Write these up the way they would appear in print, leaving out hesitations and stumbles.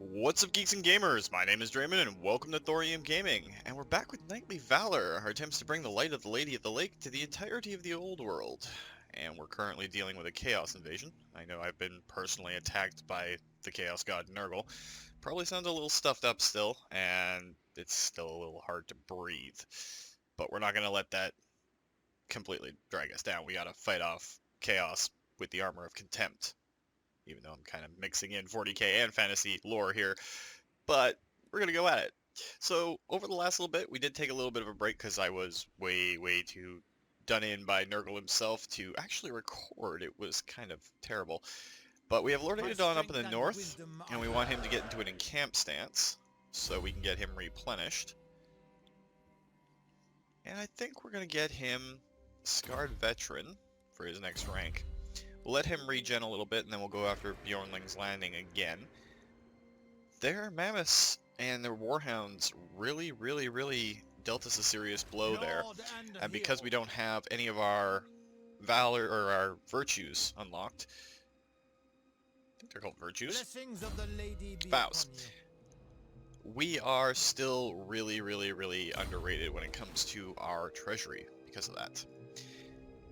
What's up, geeks and gamers? My name is Drementfh, and welcome to Thorium Gaming. And we're back with Nightly Valor, our attempts to bring the light of the Lady of the Lake to the entirety of the old world. And we're currently dealing with a chaos invasion. I know I've been personally attacked by the chaos god Nurgle. Probably sounds a little stuffed up still, and it's still a little hard to breathe. But we're not going to let that completely drag us down. We gotta fight off chaos with the armor of contempt. Even though I'm kind of mixing in 40k and fantasy lore here, but we're gonna go at it. So over the last little bit, we did take a little bit of a break because I was way too done in by Nurgle himself to actually record. It was kind of terrible. But we have Lord Aitadon up in the north, and we want him to get into an encamp stance so we can get him replenished. And I think we're gonna get him Scarred Veteran for his next rank. We'll let him regen a little bit, and then we'll go after Bjornling's Landing again. Their Mammoths and their Warhounds really dealt us a serious blow there. And because we don't have any of our Valor or our Virtues unlocked, I think they're called Virtues? Vows. We are still really underrated when it comes to our treasury because of that.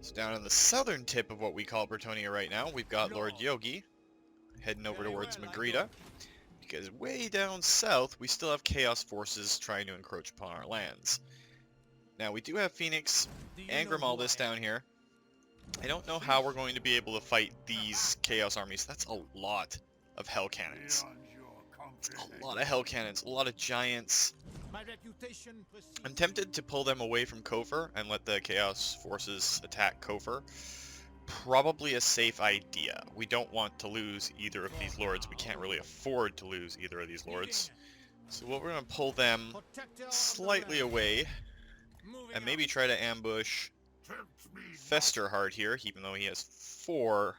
So down on the southern tip of what we call Bretonnia right now, we've got Lord Yogi heading over towards Magrita, because way down south we still have Chaos forces trying to encroach upon our lands. Now we do have Phoenix and Grimaldus down here. I don't know how we're going to be able to fight these Chaos armies. That's a lot of Hell Cannons. A lot of Hell Cannons, a lot of Giants. I'm tempted to pull them away from Kofur and let the Chaos forces attack Kofur. Probably a safe idea. We don't want to lose either of these lords. We can't really afford to lose either of these lords. So we're going to pull them slightly away and maybe try to ambush Festerheart here, even though he has 4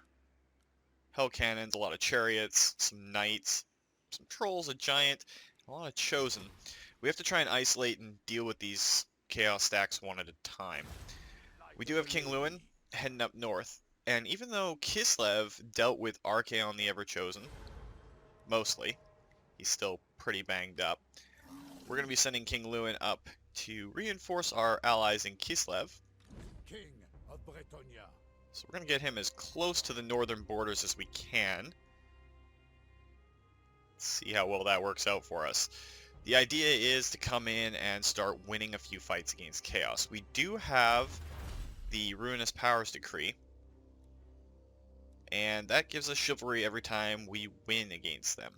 Hell Cannons, a lot of Chariots, some Knights, some Trolls, a Giant, a lot of Chosen. We have to try and isolate and deal with these Chaos stacks one at a time. We do have King Louen heading up north, and even though Kislev dealt with Archaon the Ever-Chosen, mostly, he's still pretty banged up. We're going to be sending King Louen up to reinforce our allies in Kislev. King of Bretonnia. So we're going to get him as close to the northern borders as we can. Let's see how well that works out for us. The idea is to come in and start winning a few fights against Chaos. We do have the Ruinous Powers Decree, and that gives us chivalry every time we win against them.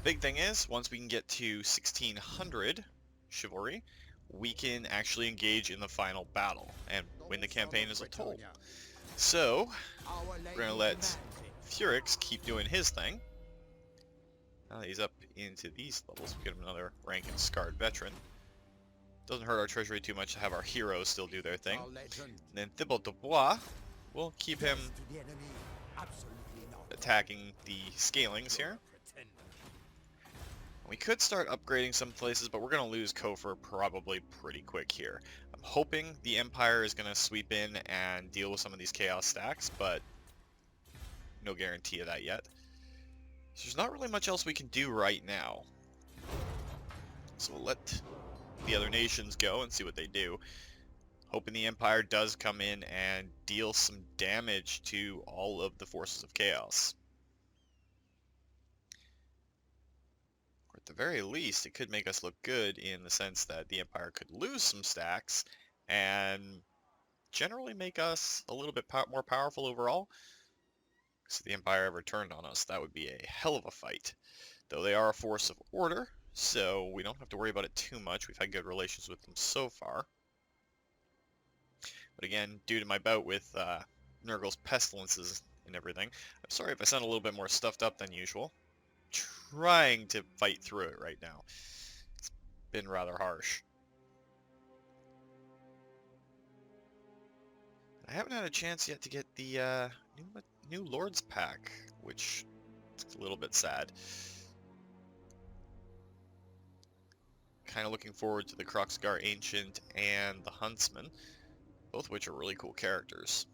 Big thing is, once we can get to 1600 chivalry, we can actually engage in the final battle and win the campaign as a whole. So, we're going to let Furix keep doing his thing. Now that he's up into these levels, we get him another rank in Scarred Veteran. Doesn't hurt our treasury too much to have our heroes still do their thing. And then Thibault de Bois will keep him attacking the Scalings here. We could start upgrading some places, but we're going to lose Kofur probably pretty quick here. I'm hoping the Empire is going to sweep in and deal with some of these Chaos stacks, but no guarantee of that yet. So there's not really much else we can do right now. So we'll let the other nations go and see what they do. Hoping the Empire does come in and deal some damage to all of the forces of Chaos. Or at the very least, it could make us look good in the sense that the Empire could lose some stacks and generally make us a little bit more powerful overall. So if the Empire ever turned on us, that would be a hell of a fight. Though they are a force of order, so we don't have to worry about it too much. We've had good relations with them so far. But again, due to my bout with Nurgle's pestilences and everything, I'm sorry if I sound a little bit more stuffed up than usual. Trying to fight through it right now. It's been rather harsh. I haven't had a chance yet to get the new Lords pack, which is a little bit sad. Kind of looking forward to the Kroxgar Ancient and the Huntsman, both of which are really cool characters.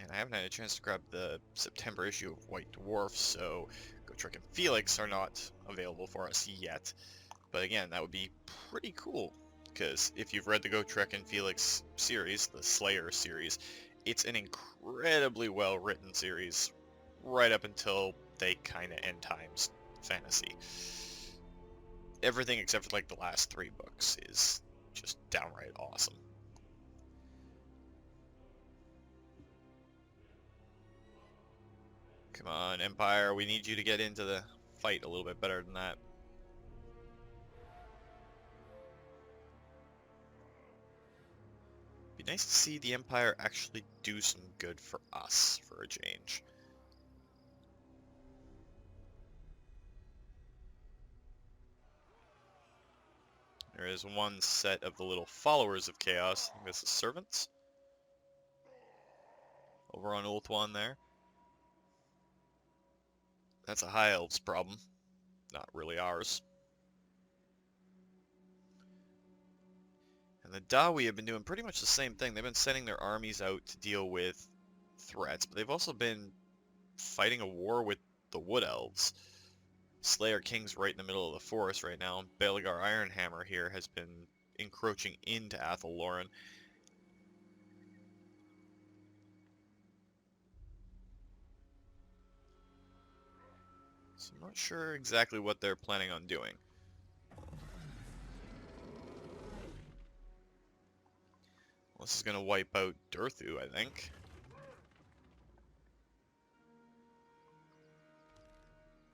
And I haven't had a chance to grab the September issue of White Dwarf, so go Gotrek and Felix are not available for us yet. But again, that would be pretty cool, because if you've read the Gotrek and Felix series, the Slayer series, it's an incredibly well-written series right up until they kind of Endtimes fantasy. Everything except for like the last 3 books is just downright awesome. Come on, Empire, we need you to get into the fight a little bit better than that. Be nice to see the Empire actually do some good for us for a change. There is one set of the little followers of chaos. I think this is servants. Over on Ulthuan there. That's a High Elves problem, not really ours. And the Dawi have been doing pretty much the same thing. They've been sending their armies out to deal with threats, but they've also been fighting a war with the Wood Elves. Slayer King's right in the middle of the forest right now. Belagar Ironhammer here has been encroaching into Athel Loren. So I'm not sure exactly what they're planning on doing. Well, this is going to wipe out Durthu, I think.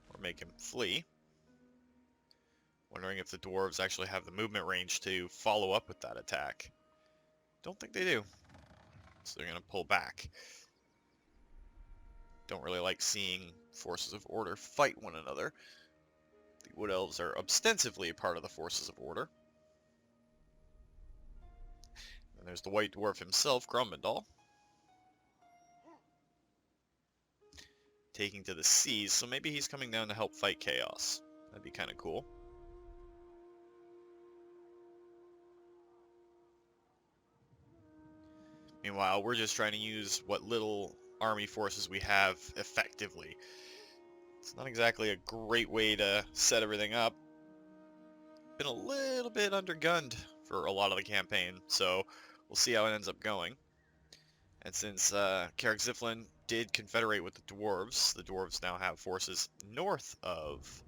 Or make him flee. Wondering if the dwarves actually have the movement range to follow up with that attack. Don't think they do. So they're going to pull back. Don't really like seeing forces of order fight one another. The Wood Elves are ostensibly a part of the forces of order. And there's the White Dwarf himself, Grumbendal. Taking to the seas, so maybe he's coming down to help fight chaos. That'd be kind of cool. Meanwhile, we're just trying to use what little army forces we have effectively. It's not exactly a great way to set everything up. Been a little bit undergunned for a lot of the campaign, so we'll see how it ends up going. And since Carrick Ziflin did confederate with the dwarves now have forces north of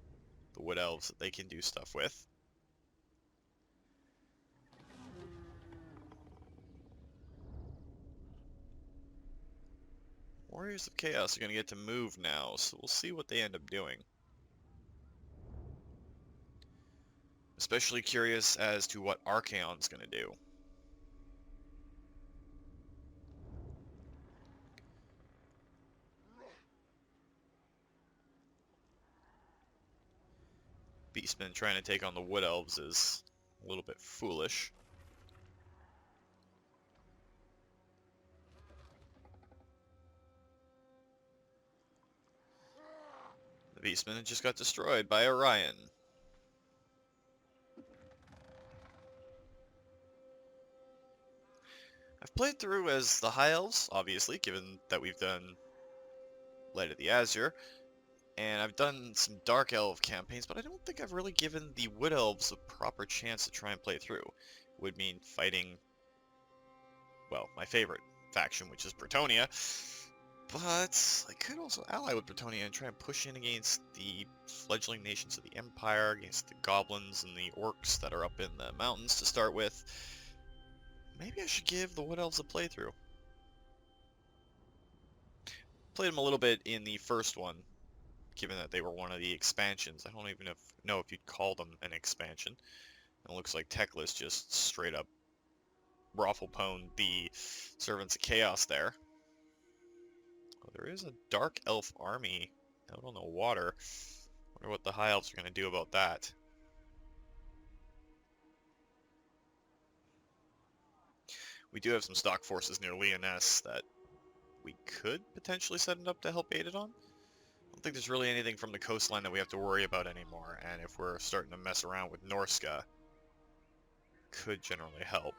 the Wood Elves that they can do stuff with. Warriors of Chaos are going to get to move now, so we'll see what they end up doing. Especially curious as to what Archaon's going to do. Beastman trying to take on the Wood Elves is a little bit foolish. The Beastman just got destroyed by Orion. I've played through as the High Elves, obviously, given that we've done Light of the Azure, and I've done some Dark Elf campaigns, but I don't think I've really given the Wood Elves a proper chance to try and play through. It would mean fighting, well, my favorite faction, which is Bretonnia, but I could also ally with Bretonnia and try and push in against the fledgling nations of the Empire, against the goblins and the orcs that are up in the mountains to start with. Maybe I should give the Wood Elves a playthrough. Played them a little bit in the first one, given that they were one of the expansions. I don't even know if you'd call them an expansion. And it looks like Teclis just straight up raffle-pwned the Servants of Chaos there. Oh, there is a Dark Elf army out on the water. Wonder what the High Elves are going to do about that. We do have some stock forces near Lyonesse that we could potentially set it up to help Aitadon. I don't think there's really anything from the coastline that we have to worry about anymore, and if we're starting to mess around with Norsca, could generally help.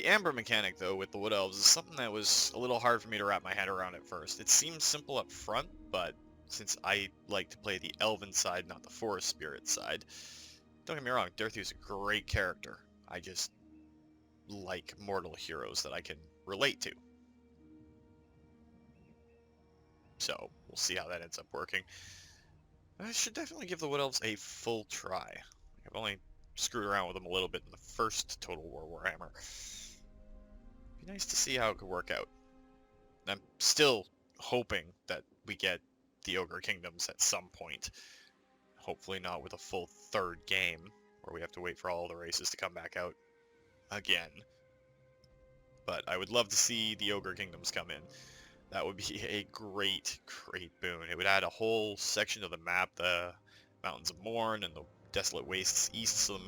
The amber mechanic, though, with the Wood Elves is something that was a little hard for me to wrap my head around at first. It seems simple up front, but since I like to play the Elven side, not the Forest Spirit side, don't get me wrong, Derthu's a great character. I just like mortal heroes that I can relate to. So, we'll see how that ends up working. I should definitely give the Wood Elves a full try. I've only screwed around with them a little bit in the first Total War Warhammer. Be nice to see how it could work out. I'm still hoping that we get the Ogre Kingdoms at some point. Hopefully not with a full third game, where we have to wait for all the races to come back out again. But I would love to see the Ogre Kingdoms come in. That would be a great, great boon. It would add a whole section of the map, the Mountains of Morn and the desolate wastes east of the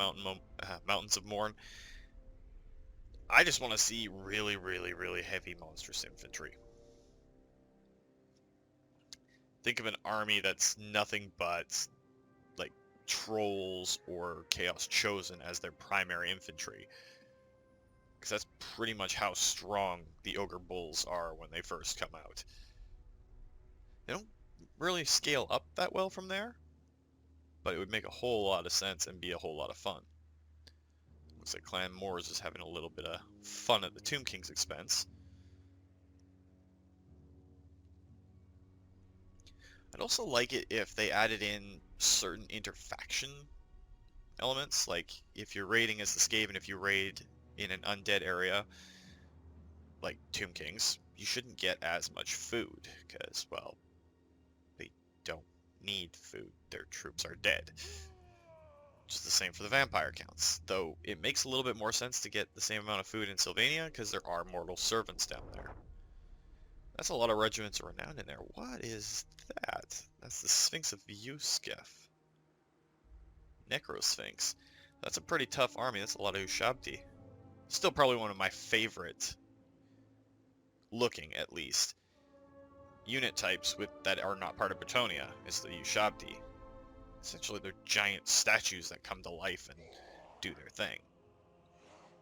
Mountains of Morn. I just want to see really, really, really heavy monstrous infantry. Think of an army that's nothing but like trolls or Chaos Chosen as their primary infantry. Because that's pretty much how strong the Ogre Bulls are when they first come out. They don't really scale up that well from there, but it would make a whole lot of sense and be a whole lot of fun. Looks like Clan Moors is having a little bit of fun at the Tomb King's expense. I'd also like it if they added in certain interfaction elements, like if you're raiding as the Skaven, if you raid in an undead area, like Tomb Kings, you shouldn't get as much food, because, well, they don't need food. Their troops are dead. Just the same for the vampire counts, though it makes a little bit more sense to get the same amount of food in Sylvania, because there are mortal servants down there. That's a lot of regiments of renown in there. What is that? That's the Sphinx of Yuskef. Necrosphinx. That's a pretty tough army. That's a lot of Ushabti. Still probably one of my favorite, looking at least, unit types that are not part of Bretonia is the Ushabti. Essentially they're giant statues that come to life and do their thing.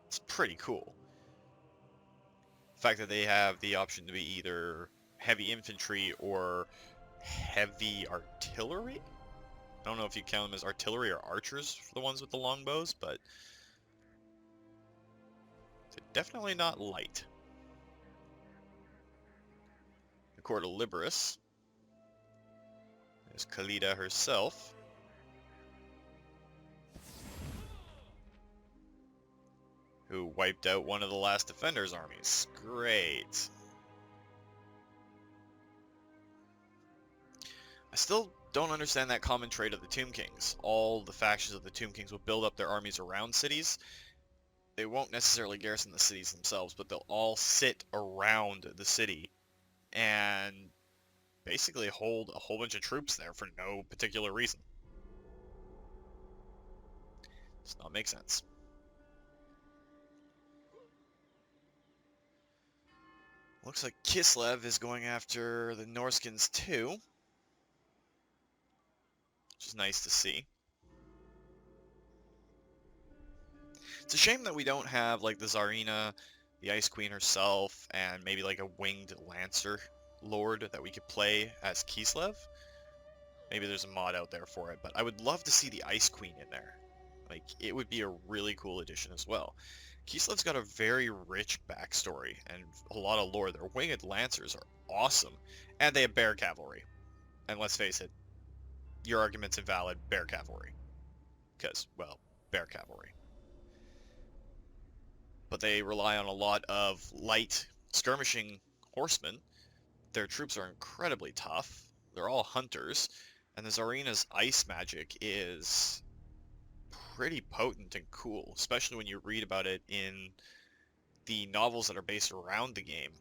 It's pretty cool. The fact that they have the option to be either heavy infantry or heavy artillery? I don't know if you count them as artillery or archers for the ones with the longbows, but they're definitely not light. The Court of Liberus. There's Khalida herself. Who wiped out one of the last Defender's armies. Great. I still don't understand that common trait of the Tomb Kings. All the factions of the Tomb Kings will build up their armies around cities. They won't necessarily garrison the cities themselves, but they'll all sit around the city and basically hold a whole bunch of troops there for no particular reason. Does not make sense. Looks like Kislev is going after the Norskins too, which is nice to see. It's a shame that we don't have like the Tsarina, the Ice Queen herself, and maybe like a winged Lancer Lord that we could play as Kislev. Maybe there's a mod out there for it, but I would love to see the Ice Queen in there. Like, it would be a really cool addition as well. Kislev's got a very rich backstory and a lot of lore. Their winged Lancers are awesome, and they have bear cavalry. And let's face it, your argument's invalid, bear cavalry. Because, well, bear cavalry. But they rely on a lot of light skirmishing horsemen. Their troops are incredibly tough. They're all hunters. And the Tsarina's ice magic is pretty potent and cool, especially when you read about it in the novels that are based around the game.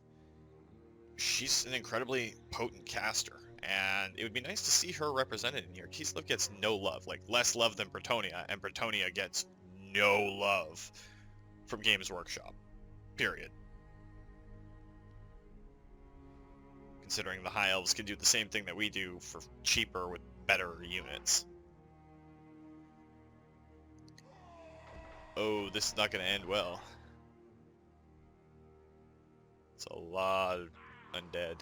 She's an incredibly potent caster, and it would be nice to see her represented in here. Kislev gets no love, like less love than Bretonia, and Bretonia gets no love from Games Workshop, period. Considering the High Elves can do the same thing that we do for cheaper with better units. Oh, this is not going to end well. It's a lot of undead.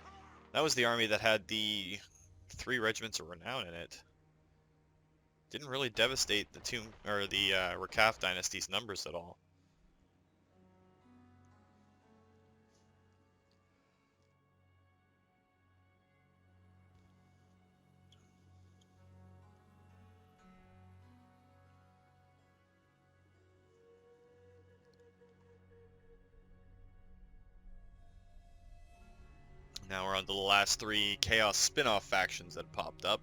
That was the army that had the 3 regiments of renown in it. Didn't really devastate the Tomb or the Rakaf dynasty's numbers at all. Now we're on to the last 3 Chaos spin-off factions that popped up.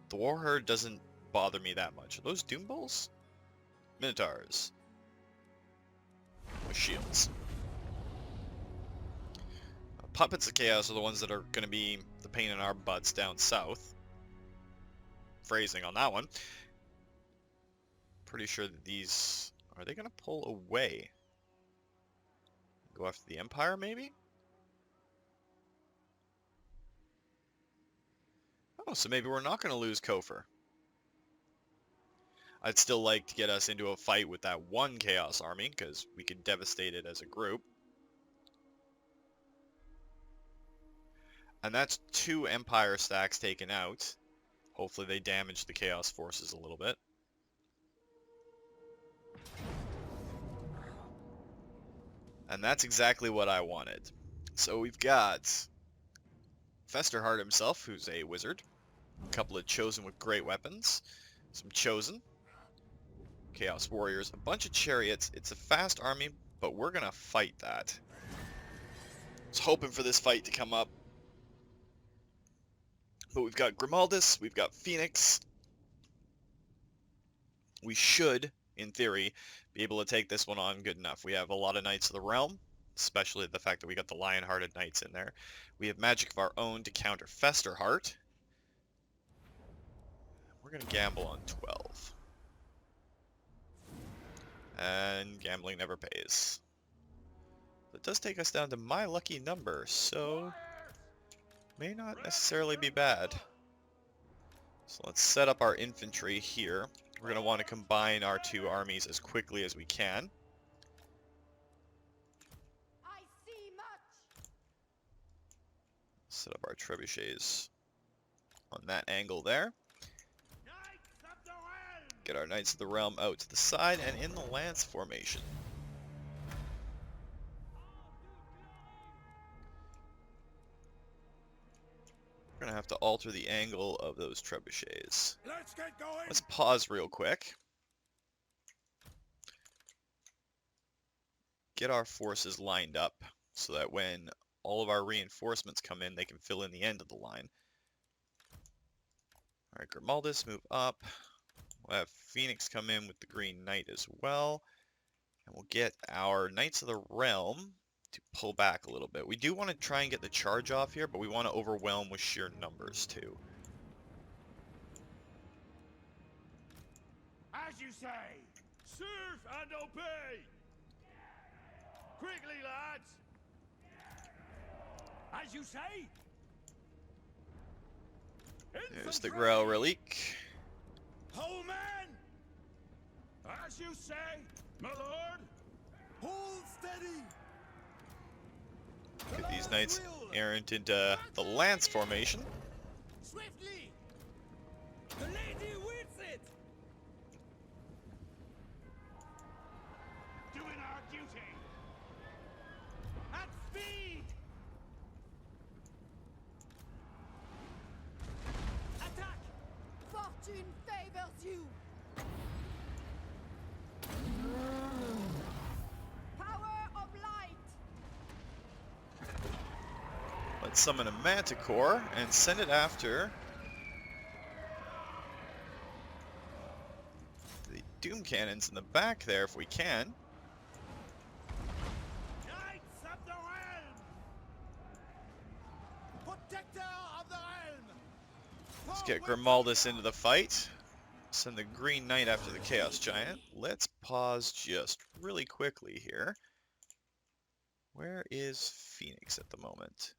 The Warherd doesn't bother me that much. Are those Doom Bulls? Minotaurs. With shields. Puppets of Chaos are the ones that are going to be the pain in our butts down south. Phrasing on that one. Pretty sure that these... Are they going to pull away? Go after the Empire, maybe? Oh, so maybe we're not going to lose Kofir. I'd still like to get us into a fight with that one Chaos army, because we could devastate it as a group. And that's 2 Empire stacks taken out. Hopefully they damage the Chaos forces a little bit. And that's exactly what I wanted. So we've got Festerheart himself, who's a wizard. A couple of chosen with great weapons. Some chosen. Chaos warriors. A bunch of chariots. It's a fast army, but we're going to fight that. I was hoping for this fight to come up. But we've got Grimaldus. We've got Phoenix. We should, in theory, be able to take this one on good enough. We have a lot of Knights of the Realm, especially the fact that we got the Lion-Hearted Knights in there. We have magic of our own to counter Festerheart. We're going to gamble on 12. And gambling never pays. It does take us down to my lucky number, so may not necessarily be bad. So let's set up our infantry here. We're going to want to combine our 2 armies as quickly as we can. Set up our trebuchets on that angle there. Get our Knights of the Realm out to the side and in the lance formation. We're going to have to alter the angle of those trebuchets. Let's get going. Let's pause real quick. Get our forces lined up so that when all of our reinforcements come in, they can fill in the end of the line. Alright, Grimaldus, move up. We'll have Phoenix come in with the Green Knight as well. And we'll get our Knights of the Realm to pull back a little bit. We do want to try and get the charge off here, but we want to overwhelm with sheer numbers too. As you say. Serve and obey. Quickly, lads. As you say. There's the Grail Relique. Whole man. As you say, my lord. Hold steady. Get these Knights errant into the lance formation. Swiftly. The lady wills it. Doing our duty. At speed. Attack. Fortune favors you. Power of light. Let's summon a Manticore and send it after the Doom Cannons in the back there if we can. Knights of the realm. Protector of the realm. Let's get Grimaldus into the fight. Send the Green Knight after the Chaos Giant. Let's pause just really quickly here. Where is Phoenix at the moment?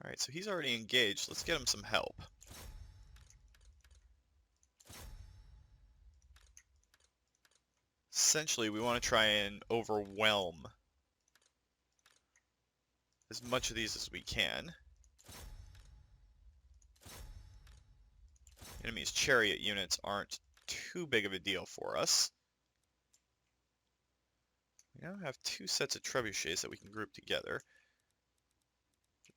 Alright, so he's already engaged. Let's get him some help. Essentially, we want to try and overwhelm as much of these as we can. Enemy's chariot units aren't too big of a deal for us. We now have 2 sets of trebuchets that we can group together.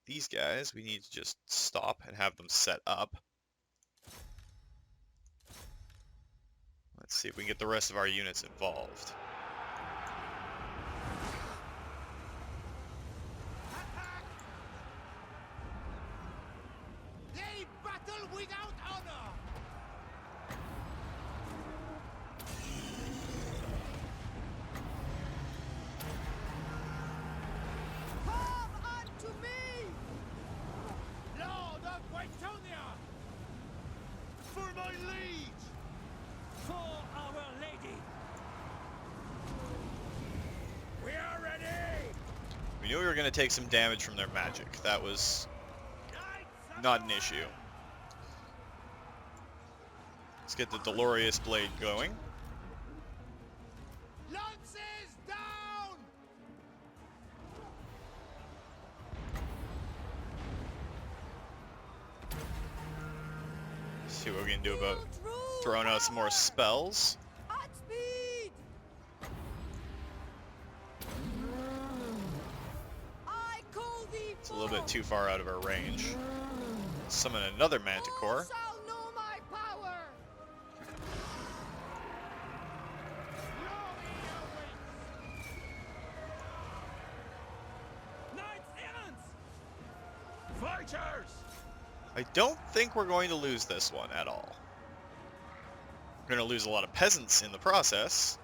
These guys, we need to just stop and have them set up. Let's see if we can get the rest of our units involved. They battle without honor! Come unto me! Lord of Aitadon! For my liege! For our lady! We are ready! We knew we were going to take some damage from their magic. That was not an issue. Let's get the Dolorious Blade going. Lances down! See what we can do about True throwing out some more spells. at speed! I call thee It's a little bit too far out of our range. Summon another Manticore. shall know my power! Knights errant! Fighters! I don't think we're going to lose this one at all. We're going to lose a lot of peasants in the process.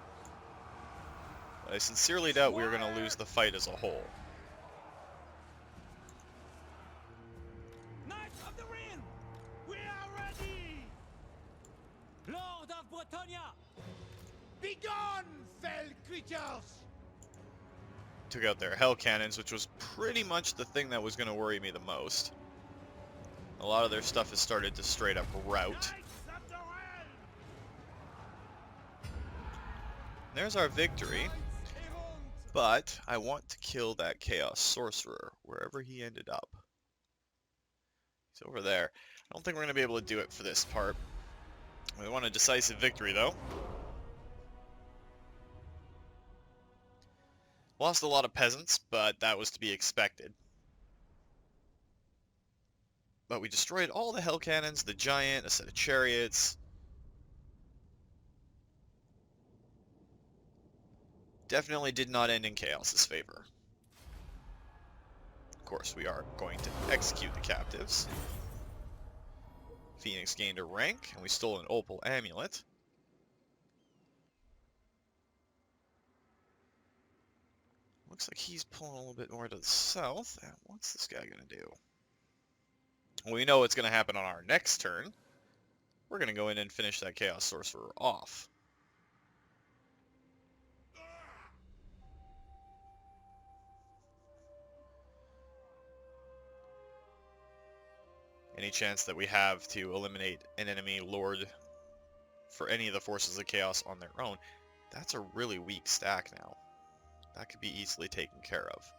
But I sincerely doubt we're going to lose the fight as a whole. Knights of the Ring! We are ready! Lord of Bretonia! Begone, fell creatures! Took out their hell cannons, which was pretty much the thing that was going to worry me the most. A lot of their stuff has started to straight up rout. Knights of the Realm! There's our victory. But I want to kill that Chaos Sorcerer, wherever he ended up. He's over there. I don't think we're going to be able to do it for this part. We want a decisive victory, though. Lost a lot of peasants, but that was to be expected. But we destroyed all the hell cannons, the giant, a set of chariots. Definitely did not end in Chaos's favor. Of course, we are going to execute the captives. Phoenix gained a rank, and we stole an opal amulet. Looks like he's pulling a little bit more to the south. And what's this guy going to do? Well, we know what's going to happen on our next turn. We're going to go in and finish that Chaos Sorcerer off. Any chance that we have to eliminate an enemy lord for any of the forces of chaos on their own, that's a really weak stack now. That could be easily taken care of.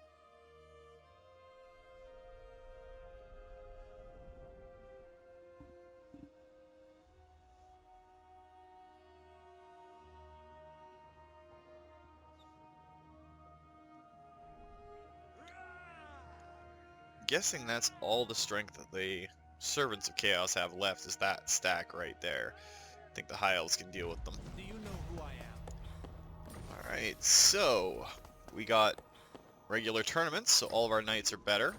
Guessing that's all the strength that the Servants of Chaos have left is that stack right there. I think the High Elves can deal with them. Do you know who I am? Alright, so we got regular tournaments, so all of our knights are better,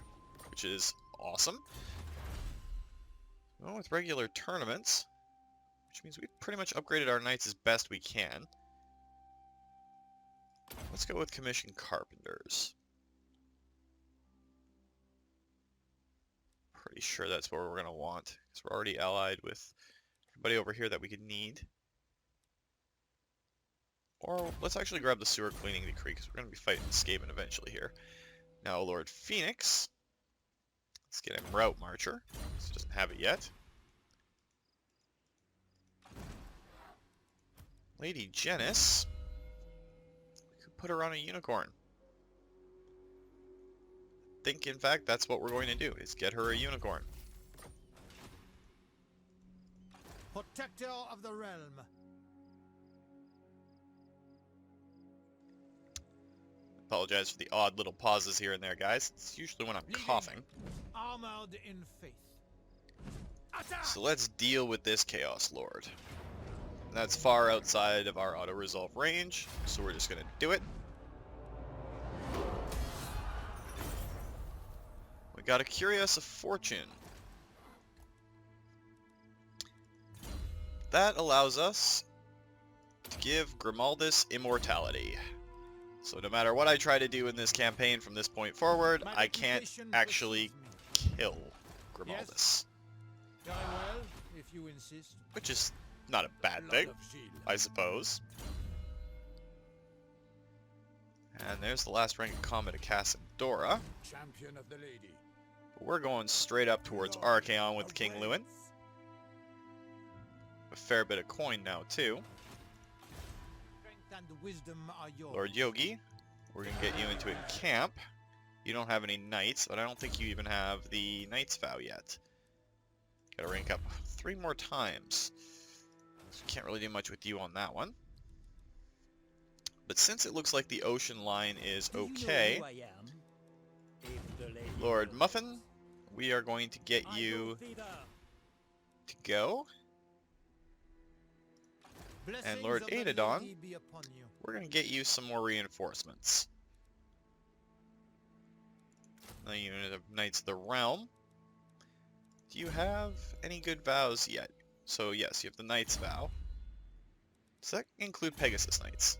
which is awesome. Well, with regular tournaments, which means we've pretty much upgraded our knights as best we can. Let's go with Commission Carpenters. Pretty sure that's what we're going to want, because we're already allied with everybody over here that we could need. Or let's actually grab the sewer cleaning decree, because we're going to be fighting Skaven eventually here. Now Lord Phoenix. Let's get him Route Marcher, because he doesn't have it yet. Lady Janice. We could put her on a unicorn. think, in fact, that's what we're going to do, is get her a unicorn. Protector of the realm. Apologize for the odd little pauses here and there, guys. It's usually when I'm coughing. Armored in faith. Attack! So let's deal with this Chaos Lord. That's far outside of our auto-resolve range, so we're just going to do it. We got a Curious of Fortune. That allows us to give Grimaldus immortality. So no matter what I try to do in this campaign from this point forward, I can't actually kill Grimaldus. Very well, if you insist. Which is not a bad thing, I suppose. And there's the last rank of combat of Cassadora. Champion of the lady. We're going straight up towards Archaon with King Louen. A fair bit of coin now, too. And wisdom are yours. Lord Yogi, we're going to get you into a camp. You don't have any knights, but I don't think you even have the Knight's Vow yet. Gotta rank up 3 more times. So can't really do much with you on that one. But since it looks like the ocean line is okay, Lord Muffin, we are going to get you to go. And Lord Aitadon, we're going to get you some more reinforcements. A unit of Knights of the Realm. Do you have any good vows yet? So yes, you have the Knight's Vow. Does that include Pegasus Knights?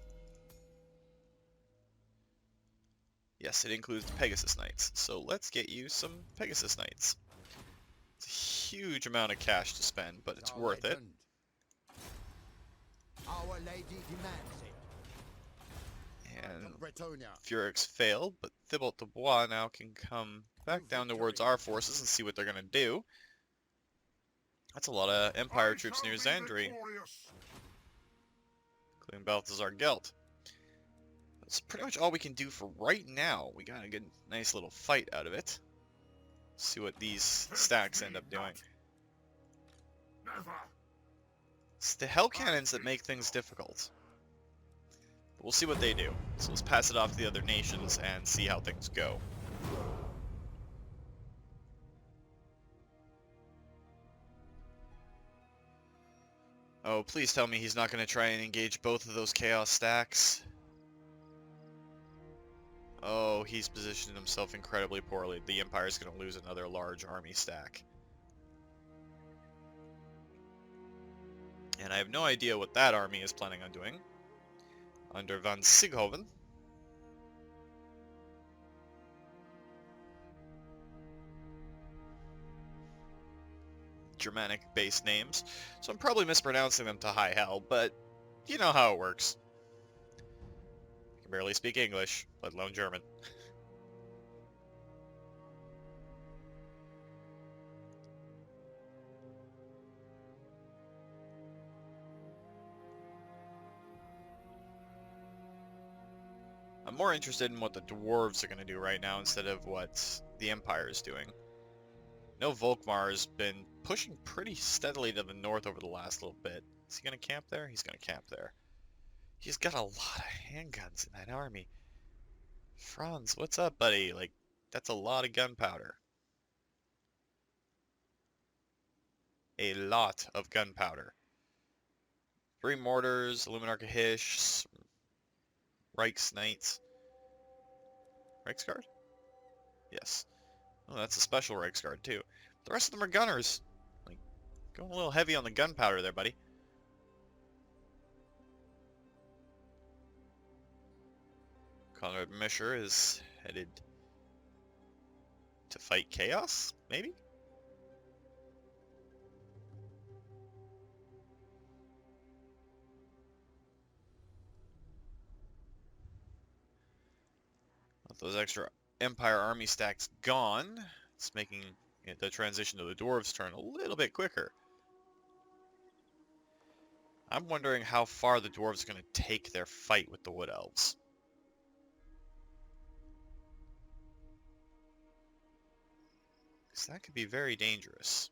Yes, it includes Pegasus Knights. So let's get you some Pegasus Knights. It's a huge amount of cash to spend, but it's worth it. Our Lady demands it. And Furix failed, but Thibault de Bois now can come back down towards our forces and see what they're going to do. That's a lot of Empire troops near Zandri, including Balthazar Gelt. That's pretty much all we can do for right now. We got a good, nice little fight out of it. See what these stacks end up doing. It's the Hell Cannons that make things difficult. But we'll see what they do. So let's pass it off to the other nations and see how things go. Oh, please tell me he's not going to try and engage both of those Chaos stacks. Oh, he's positioned himself incredibly poorly. The Empire's going to lose another large army stack. And I have no idea what that army is planning on doing. Under Van Sighoven. Germanic-based names, so I'm probably mispronouncing them to high hell, but you know how it works. I can barely speak English, let alone German. I'm more interested in what the dwarves are going to do right now instead of what the Empire is doing. No, Volkmar's been pushing pretty steadily to the north over the last little bit. Is he going to camp there? He's going to camp there. He's got a lot of handguns in that army. Franz, what's up, buddy? Like, that's a lot of gunpowder. A lot of gunpowder. 3 mortars, Illuminarca Hish, Reichs Knights. Reichsguard? Yes. Oh, that's a special Reichsguard too. The rest of them are gunners. Like, going a little heavy on the gunpowder there, buddy. Conrad Mischer is headed to fight Chaos, maybe? With those extra Empire army stacks gone, it's making the transition to the dwarves' turn a little bit quicker. I'm wondering how far the dwarves are going to take their fight with the wood elves. 'Cause that could be very dangerous.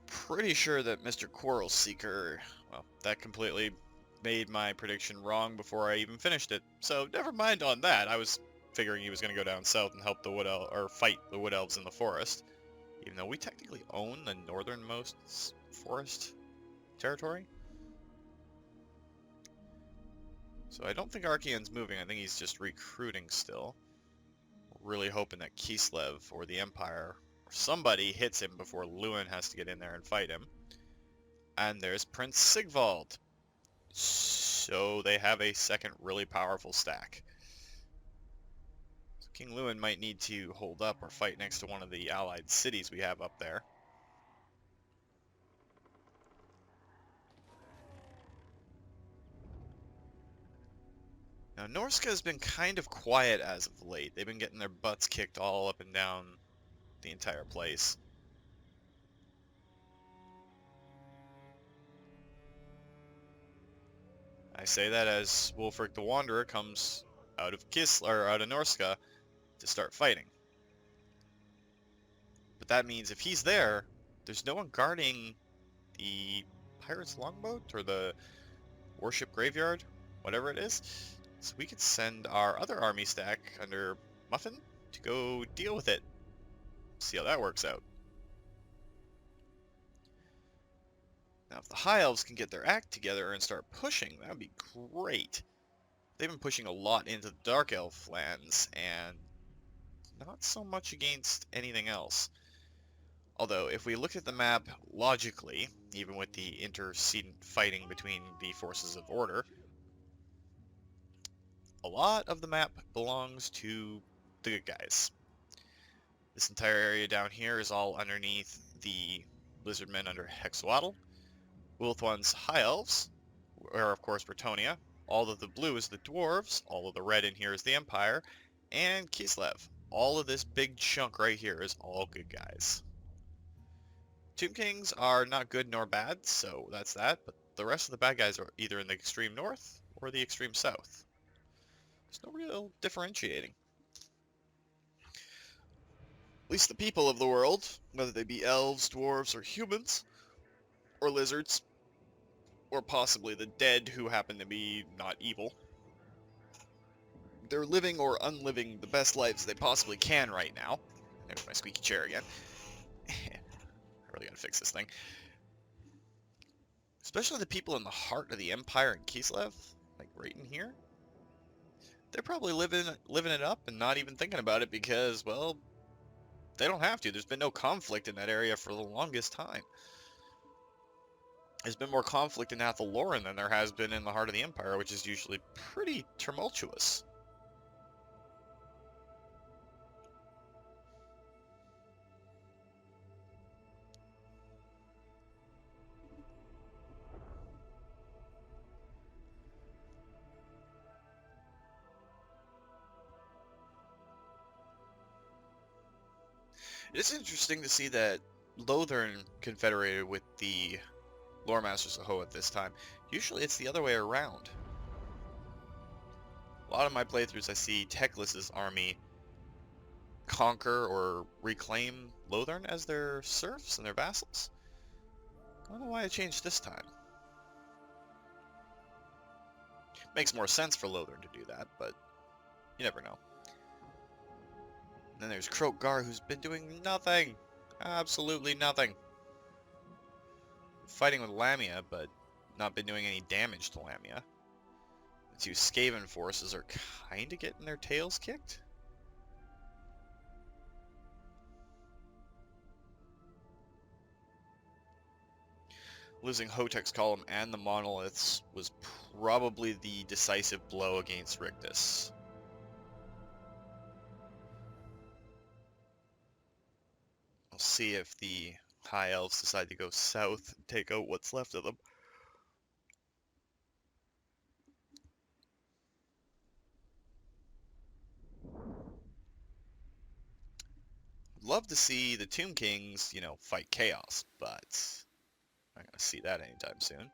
Pretty sure that Mr. Quarrel Seeker, well, that completely made my prediction wrong before I even finished it. So never mind on that. I was figuring he was going to go down south and help the wood elf or fight the wood elves in the forest, even though we technically own the northernmost forest territory. So I don't think Archaeon's moving. I think he's just recruiting still. Really hoping that Kislev or the Empire or somebody hits him before Louen has to get in there and fight him. And there's Prince Sigvald. So they have a second really powerful stack. So King Louen might need to hold up or fight next to one of the allied cities we have up there. Now Norsca has been kind of quiet as of late. They've been getting their butts kicked all up and down the entire place. I say that as Wulfric the Wanderer comes out of out of Norsca to start fighting. But that means if he's there, there's no one guarding the pirate's longboat or the warship graveyard, whatever it is. So we could send our other army stack under Muffin to go deal with it. See how that works out. Now, if the High Elves can get their act together and start pushing, that would be great. They've been pushing a lot into the Dark Elf lands, and not so much against anything else. Although, if we look at the map logically, even with the intercedent fighting between the forces of order, a lot of the map belongs to the good guys. This entire area down here is all underneath the Lizardmen under Hexawatl. Ulthuan's High Elves, or of course Bretonnia. All of the blue is the Dwarves, all of the red in here is the Empire, and Kislev. All of this big chunk right here is all good guys. Tomb Kings are not good nor bad, so that's that, but the rest of the bad guys are either in the extreme north or the extreme south. There's no real differentiating. At least the people of the world, whether they be elves, dwarves, or humans, or lizards, or possibly the dead who happen to be not evil, they're living or unliving the best lives they possibly can right now. There's my squeaky chair again. I really gotta fix this thing. Especially the people in the heart of the Empire in Kislev, like right in here. They're probably living it up and not even thinking about it because, well, they don't have to. There's been no conflict in that area for the longest time. There's been more conflict in Louen than there has been in the heart of the Empire, which is usually pretty tumultuous. It's interesting to see that Lothern confederated with the Lore Masters of Ho at this time. Usually it's the other way around. A lot of my playthroughs I see Teclis's army conquer or reclaim Lothern as their serfs and their vassals. I don't know why it changed this time. Makes more sense for Lothern to do that, but you never know. And then there's Kroak-Gar, who's been doing nothing. Absolutely nothing. Fighting with Lamia, but not been doing any damage to Lamia. The two Skaven forces are kinda getting their tails kicked. Losing Hotek's column and the monoliths was probably the decisive blow against Rictus. We'll see if the High Elves decide to go south and take out what's left of them. love to see the Tomb Kings, you know, fight Chaos, but I'm not going to see that anytime soon.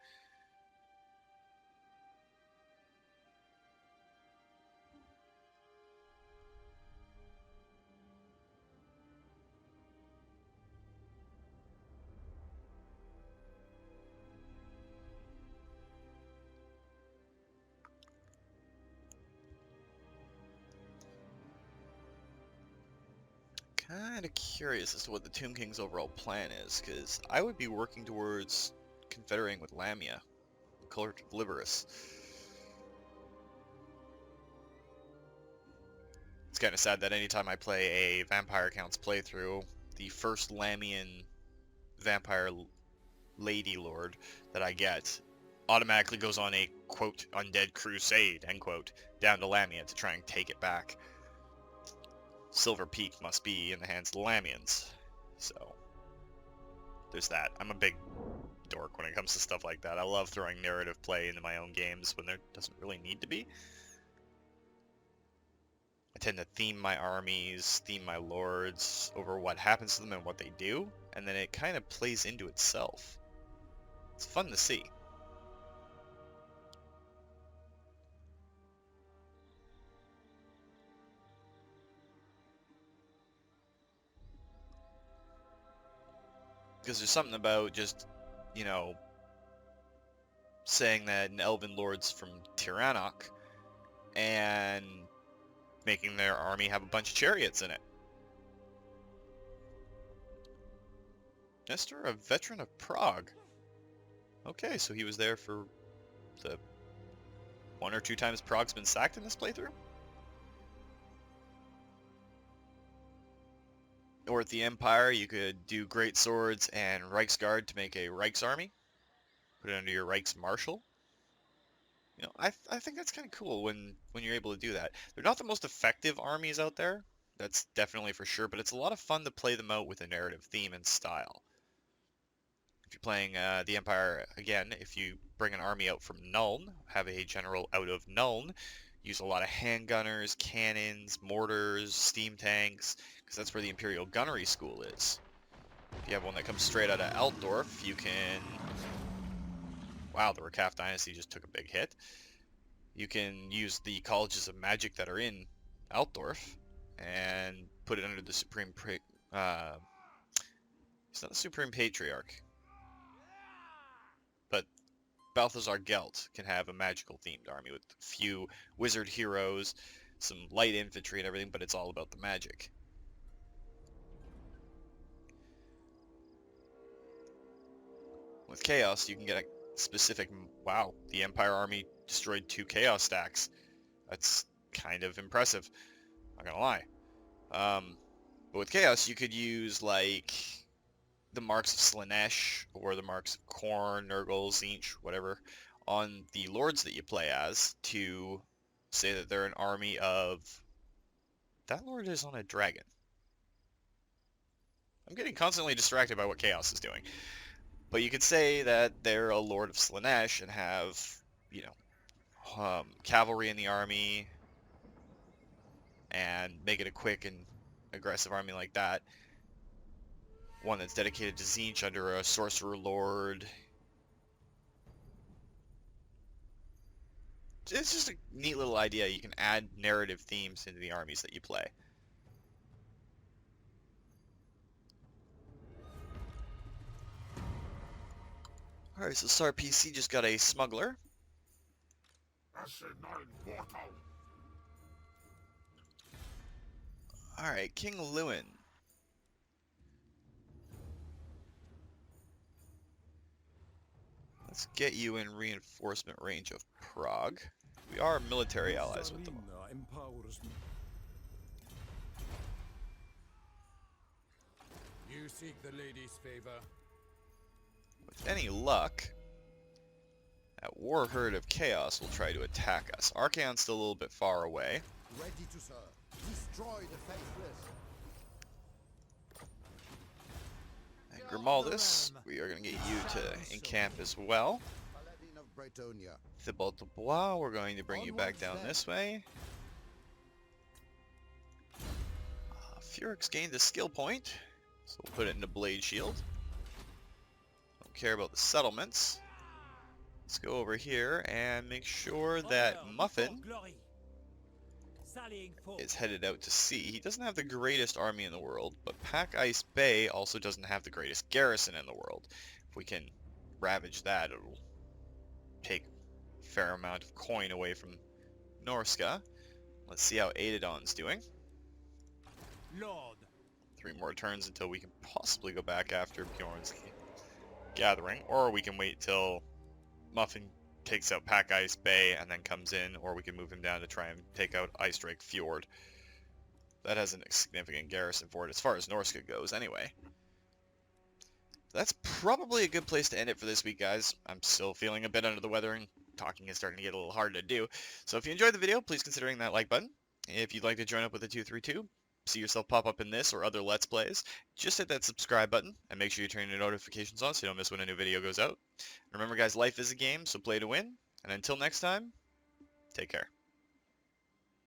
Kind of curious as to what the Tomb King's overall plan is, because I would be working towards confederating with Lamia, Court of Liberus. It's kind of sad that anytime I play a Vampire Counts playthrough, the first Lamian Vampire Lady Lord that I get automatically goes on a, quote, undead crusade, end quote, down to Lamia to try and take it back. Silver Peak must be in the hands of the Lamians. So, there's that. I'm a big dork when it comes to stuff like that. I love throwing narrative play into my own games when there doesn't really need to be. I tend to theme my armies, theme my lords over what happens to them and what they do, and then it kind of plays into itself. It's fun to see. Because there's something about just, you know, saying that an elven lord's from Tiranoc and making their army have a bunch of chariots in it. Nestor, a veteran of Prague. Okay, so he was there for the 1 or 2 times Prague's been sacked in this playthrough? Or at the Empire, you could do Great Swords and Reichsguard to make a Reichsarmy. Put it under your Reichsmarschall. You know, I think that's kind of cool when you're able to do that. They're not the most effective armies out there, that's definitely for sure, but it's a lot of fun to play them out with a narrative theme and style. If you're playing the Empire, again, if you bring an army out from Nuln, have a general out of Nuln, use a lot of handgunners, cannons, mortars, steam tanks, because that's where the Imperial Gunnery School is. If you have one that comes straight out of Altdorf, you can... Wow, the Rakaf Dynasty just took a big hit. You can use the colleges of magic that are in Altdorf and put it under the Supreme... it's not the Supreme Patriarch, but Balthazar Gelt can have a magical themed army with a few wizard heroes, some light infantry and everything, but it's all about the magic. With Chaos, you can get a specific... Wow, the Empire army destroyed 2 Chaos stacks. That's kind of impressive, not gonna lie. But with Chaos, you could use, like, the marks of Slaanesh, or the marks of Khorne, Nurgle, Tzeentch, whatever, on the lords that you play as, to say that they're an army of... That lord is on a dragon. I'm getting constantly distracted by what Chaos is doing. But you could say that they're a lord of Slaanesh and have, you know, cavalry in the army, and make it a quick and aggressive army like that. One that's dedicated to Tzeentch under a sorcerer lord. It's just a neat little idea. You can add narrative themes into the armies that you play. Alright, so Star PC just got a smuggler. Alright, King Louen. Let's get you in reinforcement range of Prague. We are military allies with them. You seek the lady's favor. With any luck, that war herd of Chaos will try to attack us. Archaon's still a little bit far away. Ready to serve. Destroy the faithless. And Grimaldus, we are going to get you to encamp as well. Paladin of Bretonnia. Thibault de Bois, we're going to bring you back down this way. A Furyx gained a skill point, so we'll put it into Blade Shield. Don't care about the settlements. Let's go over here and make sure that Muffin is headed out to sea. He doesn't have the greatest army in the world, but Pack Ice Bay also doesn't have the greatest garrison in the world. If we can ravage that, it'll take a fair amount of coin away from Norscan. Let's see how Aitadon's doing. Lord. 3 more turns until we can possibly go back after Bjorn's gathering, or we can wait till Muffin takes out Pack Ice Bay and then comes in, or we can move him down to try and take out Ice Drake Fjord. That has a significant garrison for it as far as Norscan goes anyway. That's probably a good place to end it for this week, guys. I'm still feeling a bit under the weather and talking is starting to get a little hard to do. So if you enjoyed the video, please consider hitting that like button. If you'd like to join up with the 232, see yourself pop up in this or other Let's Plays, just hit that subscribe button and make sure you turn your notifications on so you don't miss when a new video goes out. Remember guys, life is a game, so play to win. And until next time, take care.